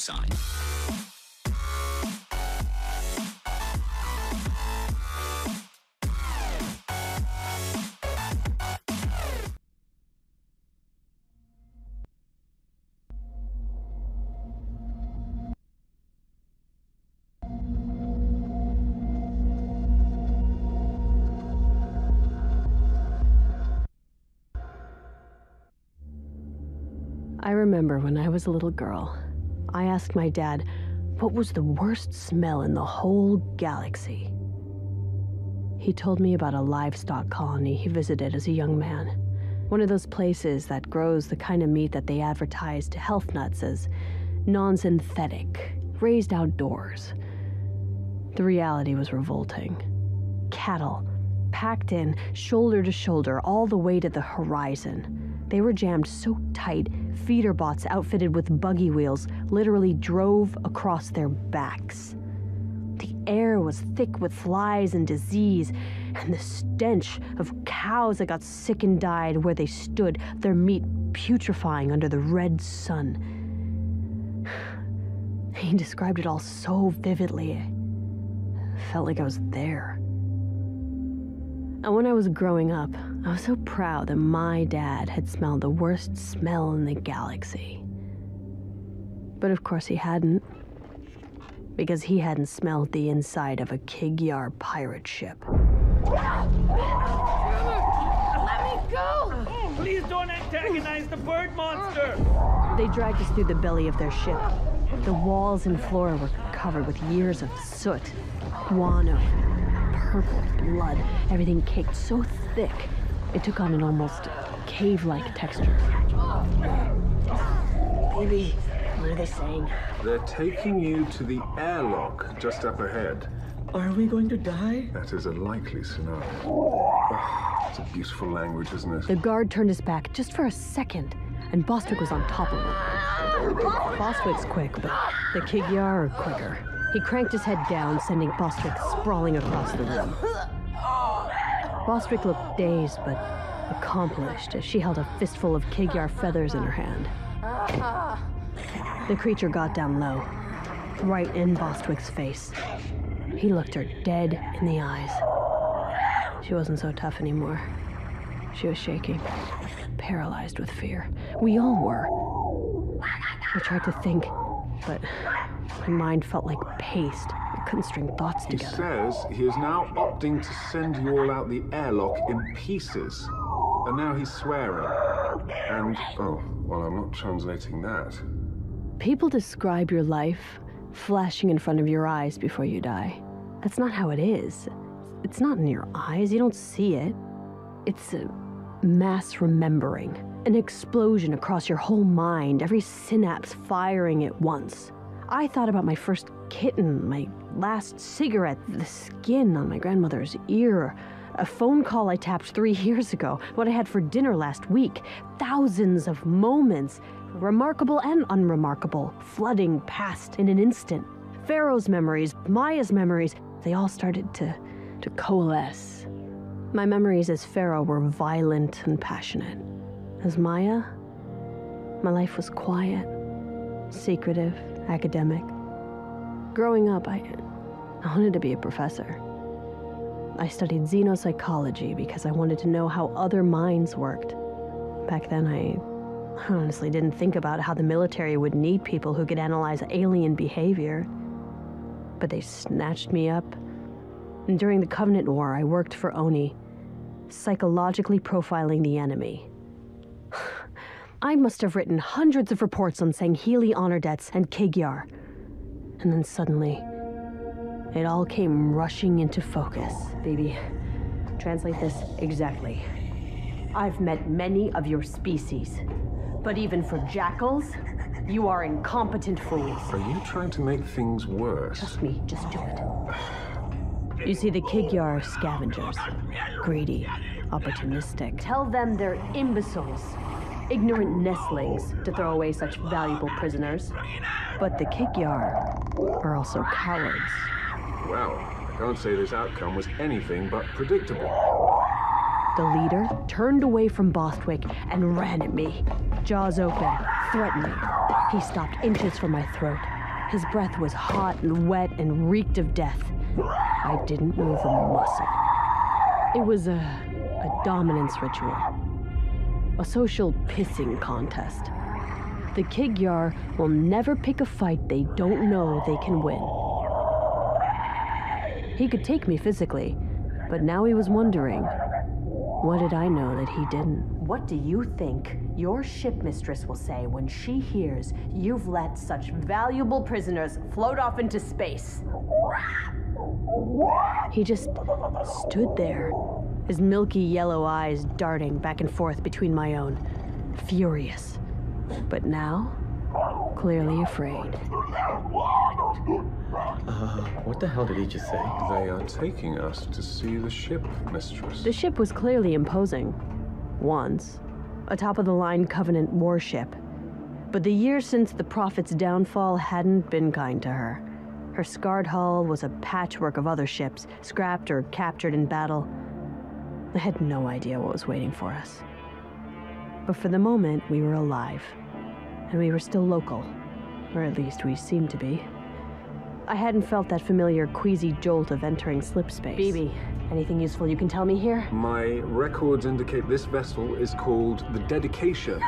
sign. I remember when I was a little girl, I asked my dad what was the worst smell in the whole galaxy. He told me about a livestock colony he visited as a young man. One of those places that grows the kind of meat that they advertise to health nuts as non-synthetic, raised outdoors. The reality was revolting. Cattle, packed in, shoulder to shoulder, all the way to the horizon. They were jammed so tight, feeder bots outfitted with buggy wheels literally drove across their backs. The air was thick with flies and disease, and the stench of cows that got sick and died where they stood, their meat putrefying under the red sun. He described it all so vividly. I felt like I was there. And when I was growing up, I was so proud that my dad had smelled the worst smell in the galaxy. But of course he hadn't. Because he hadn't smelled the inside of a Kigyar pirate ship. Let me go! Please don't antagonize the bird monster! They dragged us through the belly of their ship. The walls and floor were covered with years of soot, guano, purple blood, everything caked so thick, it took on an almost cave-like texture. Baby, what are they saying? They're taking you to the airlock just up ahead. Are we going to die? That is a likely scenario. Oh, it's a beautiful language, isn't it? The guard turned his back just for a second, and Bostwick was on top of him. Bostwick's quick, but the Kigyar are quicker. He cranked his head down, sending Bostwick sprawling across the room. Bostwick looked dazed, but accomplished as she held a fistful of Kigyar feathers in her hand. The creature got down low, right in Bostwick's face. He looked her dead in the eyes. She wasn't so tough anymore. She was shaking, paralyzed with fear. We all were. I tried to think, but my mind felt like paste. I couldn't string thoughts together. He says he is now opting to send you all out the airlock in pieces. And now he's swearing. And, oh, well, I'm not translating that. People describe your life flashing in front of your eyes before you die. That's not how it is. It's not in your eyes. You don't see it. It's a mass remembering. An explosion across your whole mind, every synapse firing at once. I thought about my first kitten, my last cigarette, the skin on my grandmother's ear, a phone call I tapped 3 years ago, what I had for dinner last week. Thousands of moments, remarkable and unremarkable, flooding past in an instant. Pharaoh's memories, Maya's memories, they all started to coalesce. My memories as Pharaoh were violent and passionate. As Maya, my life was quiet, secretive, academic. Growing up, I wanted to be a professor. I studied xenopsychology because I wanted to know how other minds worked. Back then, I honestly didn't think about how the military would need people who could analyze alien behavior. But they snatched me up. And during the Covenant War, I worked for Oni, psychologically profiling the enemy. I must have written hundreds of reports on Sangheili honor debts and Kigyar. And then suddenly, it all came rushing into focus. Baby, translate this exactly. I've met many of your species, but even for jackals, you are incompetent fools. Are you trying to make things worse? Trust me, just do it. You see, the Kigyar are scavengers. Greedy, opportunistic. Tell them they're imbeciles, ignorant nestlings to throw away such valuable prisoners. But the Kigyar are also cowards. Well, I can't say this outcome was anything but predictable. The leader turned away from Bostwick and ran at me, jaws open, threatening. He stopped inches from my throat, His breath was hot and wet and reeked of death. I didn't move a muscle. It was a dominance ritual. A social pissing contest. The Kigyar will never pick a fight they don't know they can win. He could take me physically, but now he was wondering, what did I know that he didn't? What do you think your ship mistress will say when she hears you've let such valuable prisoners float off into space? He just stood there, his milky yellow eyes darting back and forth between my own, furious. But now, clearly afraid. What the hell did he just say? They are taking us to see the ship, mistress. The ship was clearly imposing. Once, a top-of-the-line Covenant warship. But the years since the Prophet's downfall hadn't been kind to her. Her scarred hull was a patchwork of other ships, scrapped or captured in battle. I had no idea what was waiting for us. But for the moment, we were alive. And we were still local. Or at least we seemed to be. I hadn't felt that familiar queasy jolt of entering slipspace. BB, anything useful you can tell me here? My records indicate this vessel is called the Dedication.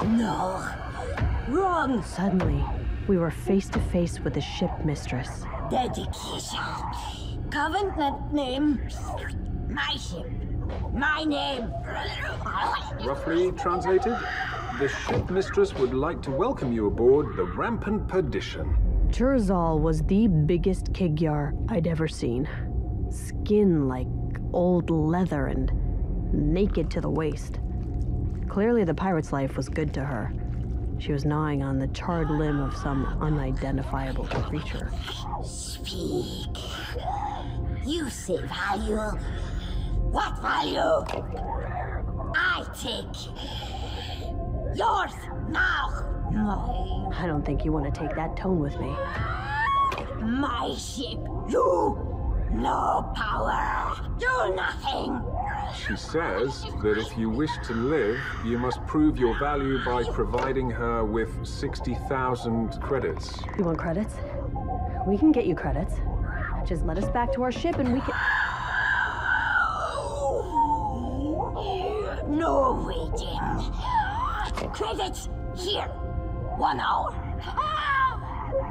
No. Wrong. Suddenly, we were face to face with the ship mistress. Dedication. Covenant name. My ship. My name. Roughly translated, the ship mistress would like to welcome you aboard the Rampant Perdition. Turzal was the biggest Kigyar I'd ever seen. Skin like old leather and naked to the waist. Clearly the pirate's life was good to her. She was gnawing on the charred limb of some unidentifiable creature. Speak. You say value. What value? I take yours now. I don't think you want to take that tone with me. My ship. You. No power. Do nothing. She says that if you wish to live, you must prove your value by providing her with 60,000 credits. You want credits? We can get you credits. Just let us back to our ship and we can... No waiting. Credits here. 1 hour.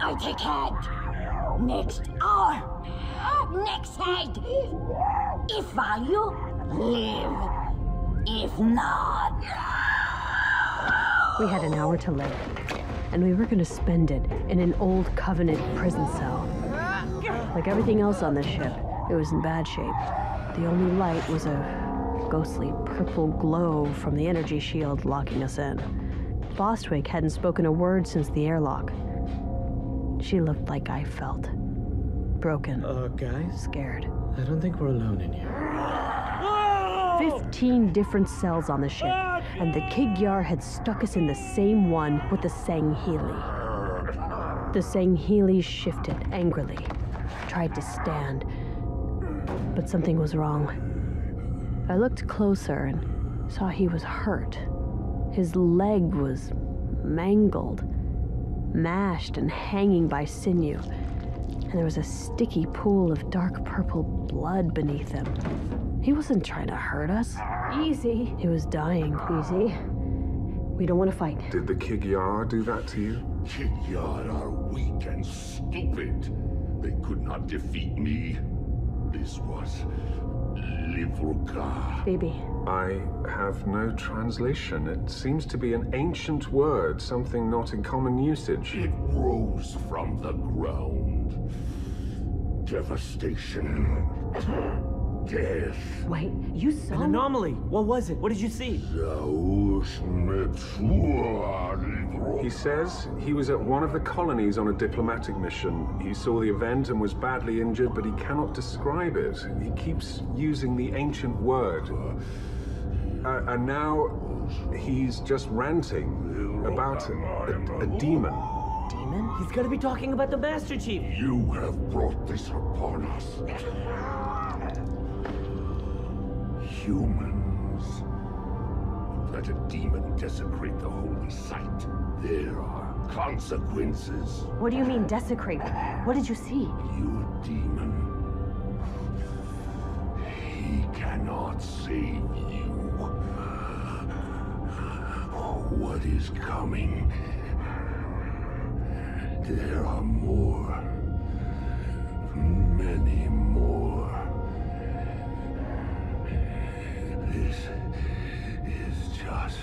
I take head. Next hour. Next head. If value, live. If not... We had an hour to live, and we were going to spend it in an old Covenant prison cell. Like everything else on this ship, it was in bad shape. The only light was a ghostly purple glow from the energy shield locking us in. Bostwick hadn't spoken a word since the airlock. She looked like I felt. Broken. Guys? Scared. I don't think we're alone in here. 15 different cells on the ship, and the Kigyar had stuck us in the same one with the Sangheli. The Sangheli shifted angrily, tried to stand, but something was wrong. I looked closer and saw he was hurt. His leg was mangled, mashed and hanging by sinew, and there was a sticky pool of dark purple blood beneath him. He wasn't trying to hurt us. Easy. He was dying. Easy. We don't want to fight. Did the Kigyar do that to you? Kigyar are weak and stupid. They could not defeat me. This was Livruka. Baby. I have no translation. It seems to be an ancient word, something not in common usage. It rose from the ground. Devastation. Death. Wait, you saw An anomaly. What was it? What did you see? He says he was at one of the colonies on a diplomatic mission. He saw the event and was badly injured, but he cannot describe it. He keeps using the ancient word. And now he's just ranting about a demon. Demon? He's gotta be talking about the Master Chief. You have brought this upon us. Humans. Let a demon desecrate the holy site. There are consequences. What do you mean, desecrate? What did you see? You demon. He cannot save you. What is coming? There are more. Many more. This is just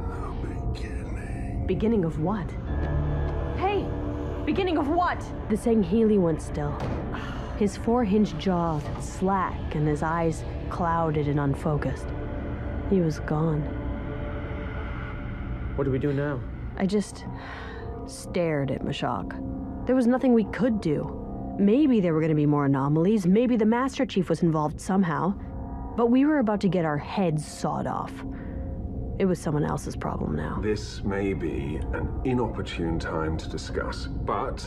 the beginning. Beginning of what? Hey! Beginning of what? The Sangheili went still. His four-hinged jaw slack and his eyes clouded and unfocused. He was gone. What do we do now? I just stared at Mashak. There was nothing we could do. Maybe there were going to be more anomalies. Maybe the Master Chief was involved somehow. But we were about to get our heads sawed off. It was someone else's problem now. This may be an inopportune time to discuss, but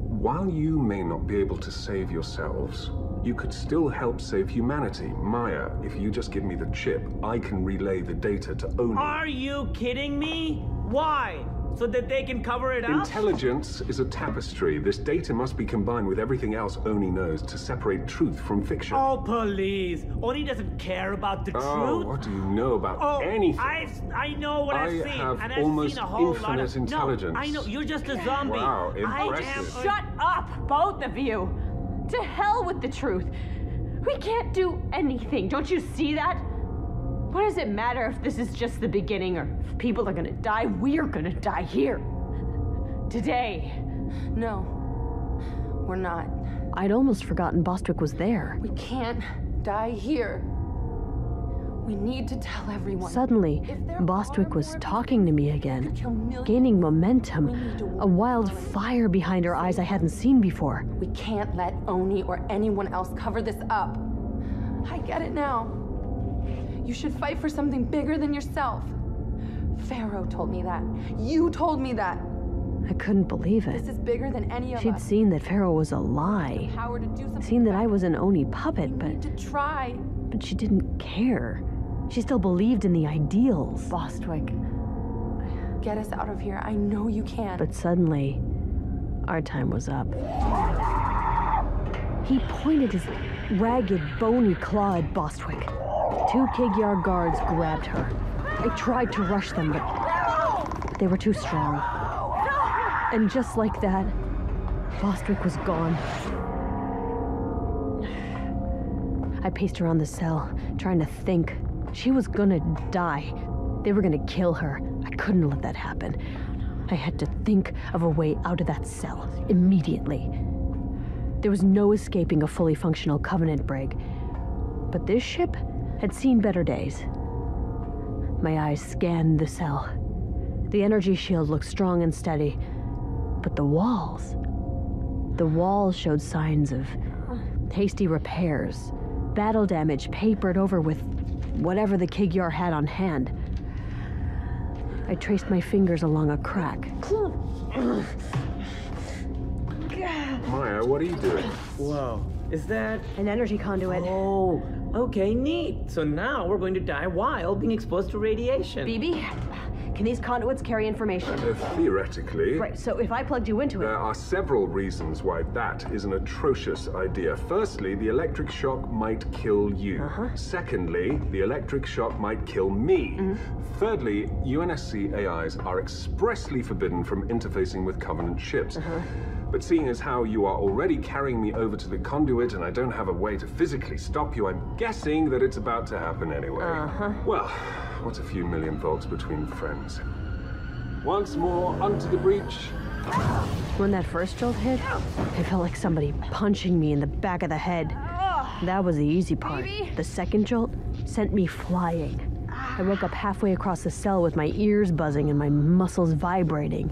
while you may not be able to save yourselves, you could still help save humanity. Maya, if you just give me the chip, I can relay the data to Oni. Are you kidding me? Why? So that they can cover it up? Intelligence is a tapestry. This data must be combined with everything else Oni knows to separate truth from fiction. Oh, please. Oni doesn't care about the truth. What do you know about anything? I know what I've seen. have and I've almost seen a whole lot infinite of intelligence. No, I know, you're just a zombie. Wow, I am impressive. Shut up, both of you! To hell with the truth. We can't do anything. Don't you see that? What does it matter if this is just the beginning or if people are gonna die? We're gonna die here. Today. No, we're not. I'd almost forgotten Bostwick was there. We can't die here. We need to tell everyone. Suddenly, Bostwick was talking to me again, gaining momentum, a wild fire behind her eyes I hadn't seen before. We can't let Oni or anyone else cover this up. I get it now. You should fight for something bigger than yourself. Pharaoh told me that. You told me that. I couldn't believe it. This is bigger than any of She'd us. seen that Pharaoh was a lie, Power to do something seen that I about was an Oni puppet, it. We need to try. but she didn't care. She still believed in the ideals. Bostwick, get us out of here. I know you can. But suddenly, our time was up. He pointed his ragged, bony claw at Bostwick. Two Kig-Yar guards grabbed her. I tried to rush them, but they were too strong. And just like that, Bostwick was gone. I paced around the cell, trying to think. She was gonna die. They were gonna kill her. I couldn't let that happen. I had to think of a way out of that cell, immediately. There was no escaping a fully functional Covenant brig. But this ship had seen better days. My eyes scanned the cell. The energy shield looked strong and steady. But the walls showed signs of hasty repairs, battle damage papered over with whatever the Kig-Yar had on hand. I traced my fingers along a crack. Maya, what are you doing? Whoa. Is that... An energy conduit. Oh, okay, neat. So now we're going to die while being exposed to radiation. BB, can these conduits carry information? Theoretically. Right, so if I plugged you into it... There are several reasons why that is an atrocious idea. Firstly, the electric shock might kill you. Secondly, the electric shock might kill me. Thirdly, UNSC AIs are expressly forbidden from interfacing with Covenant ships. But seeing as how you are already carrying me over to the conduit and I don't have a way to physically stop you, I'm guessing that it's about to happen anyway. Well, what's a few million volts between friends? Once more, onto the breach. When that first jolt hit, it felt like somebody punching me in the back of the head. That was the easy part. The second jolt sent me flying. I woke up halfway across the cell with my ears buzzing and my muscles vibrating.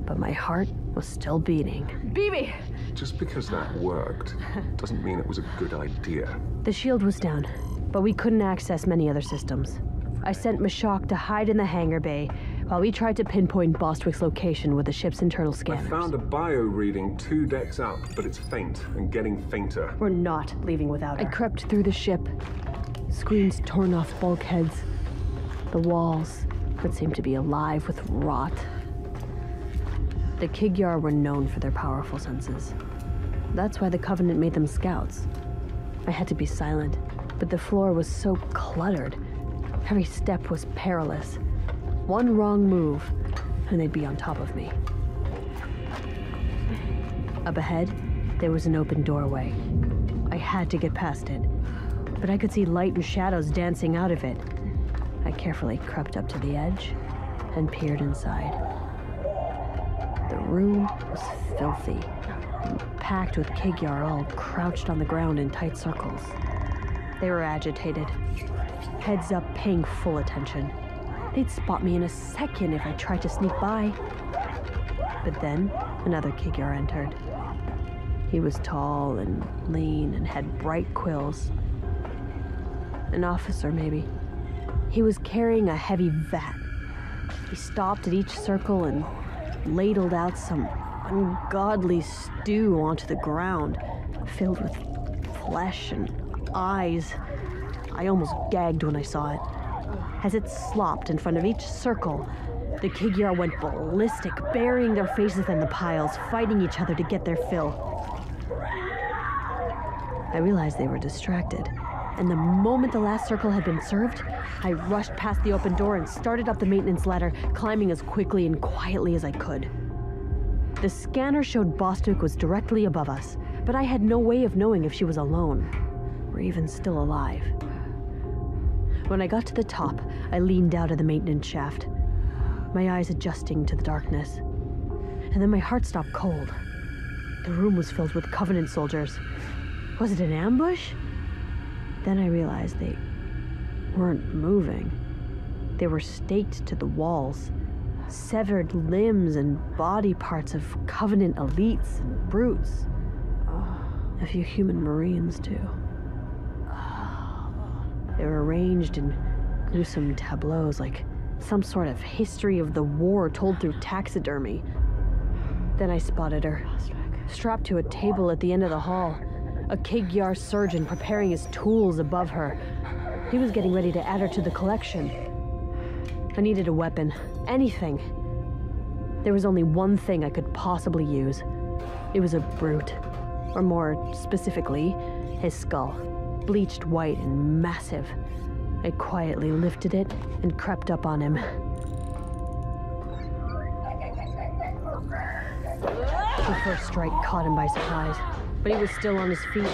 But my heart was still beating. BB! Just because that worked doesn't mean it was a good idea. The shield was down, but we couldn't access many other systems. I sent Mashak to hide in the hangar bay while we tried to pinpoint Bostwick's location with the ship's internal I scanners. found a bio reading 2 decks up, but it's faint and getting fainter. We're not leaving without I her. crept through the ship, screens torn off bulkheads, the walls but seemed to be alive with rot. The Kigyar were known for their powerful senses. That's why the Covenant made them scouts. I had to be silent, but the floor was so cluttered. Every step was perilous. One wrong move, and they'd be on top of me. Up ahead, there was an open doorway. I had to get past it, but I could see light and shadows dancing out of it. I carefully crept up to the edge and peered inside. The room was filthy, packed with Kigyar all crouched on the ground in tight circles. They were agitated, heads up, paying full attention. They'd spot me in a second if I tried to sneak by. But then, another Kigyar entered. He was tall and lean and had bright quills. An officer, maybe. He was carrying a heavy vat. He stopped at each circle and ladled out some ungodly stew onto the ground, filled with flesh and eyes. I almost gagged when I saw it. As it slopped in front of each circle, the Kigyar went ballistic, burying their faces in the piles, fighting each other to get their fill. I realized they were distracted, and the moment the last circle had been served, I rushed past the open door and started up the maintenance ladder, climbing as quickly and quietly as I could. The scanner showed Bostwick was directly above us, but I had no way of knowing if she was alone, or even still alive. When I got to the top, I leaned out of the maintenance shaft, my eyes adjusting to the darkness. And then my heart stopped cold. The room was filled with Covenant soldiers. Was it an ambush? Then I realized they weren't moving. They were staked to the walls, severed limbs and body parts of Covenant elites and brutes. A few human Marines, too. They were arranged in gruesome tableaus, like some sort of history of the war told through taxidermy. Then I spotted her, strapped to a table at the end of the hall, a Kigyar surgeon preparing his tools above her. He was getting ready to add her to the collection. I needed a weapon, anything. There was only one thing I could possibly use. It was a brute, or more specifically, his skull. Bleached white and massive. I quietly lifted it and crept up on him. The first strike caught him by surprise, but he was still on his feet.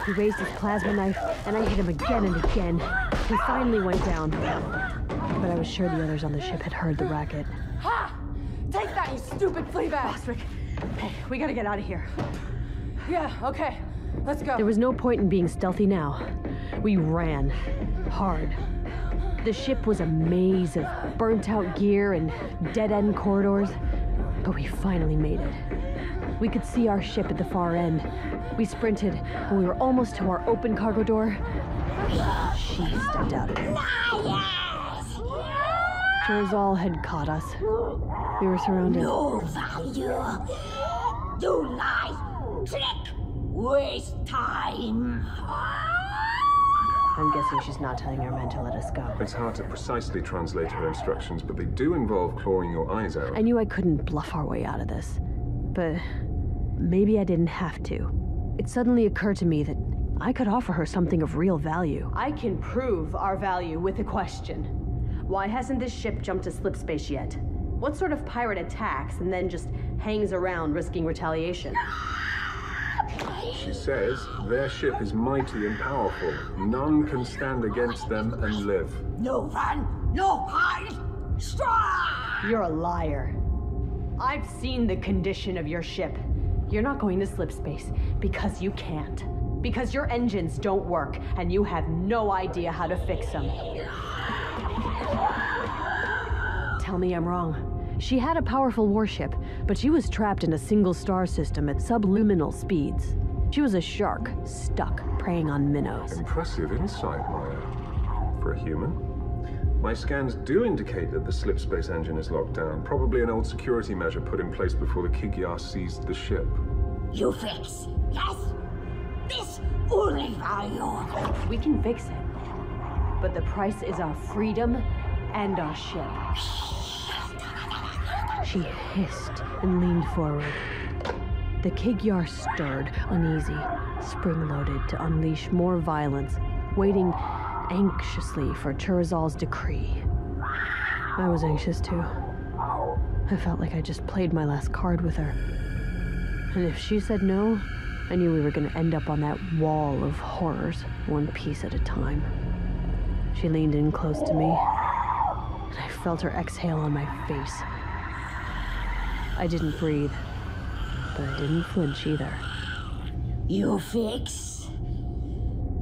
He raised his plasma knife, and I hit him again and again. He finally went down, but I was sure the others on the ship had heard the racket. Ha! Take that, you stupid flea bag! Bostwick, hey, we gotta get out of here. Yeah, okay. Let's go. There was no point in being stealthy now. We ran. Hard. The ship was a maze of burnt-out gear and dead-end corridors, but we finally made it. We could see our ship at the far end. We sprinted, and we were almost to our open cargo door. She stepped out of it. Jorzal had caught us. We were surrounded. No value. Do lie. Trick. Waste time. I'm guessing she's not telling our men to let us go. It's hard to precisely translate her instructions, but they do involve clawing your eyes out. I knew I couldn't bluff our way out of this, but maybe I didn't have to. It suddenly occurred to me that I could offer her something of real value. I can prove our value with a question. Why hasn't this ship jumped to slip space yet? What sort of pirate attacks and then just hangs around risking retaliation? She says their ship is mighty and powerful. None can stand against them and live. No run, no hide. Strike! You're a liar. I've seen the condition of your ship. You're not going to slip space because you can't. Because your engines don't work and you have no idea how to fix them. Tell me I'm wrong. She had a powerful warship, but she was trapped in a single star system at subluminal speeds. She was a shark, stuck, preying on minnows. Impressive insight, Maya. For a human. My scans do indicate that the slip space engine is locked down. Probably an old security measure put in place before the Kigyar seized the ship. You fix. Yes. This only value. We can fix it. But the price is our freedom and our ship. She hissed and leaned forward. The Kig-Yar stirred, uneasy, spring-loaded to unleash more violence, waiting anxiously for Churizal's decree. I was anxious too. I felt like I just played my last card with her. And if she said no, I knew we were going to end up on that wall of horrors, one piece at a time. She leaned in close to me, and I felt her exhale on my face. I didn't breathe, but I didn't flinch either. You fix.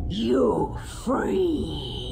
You free.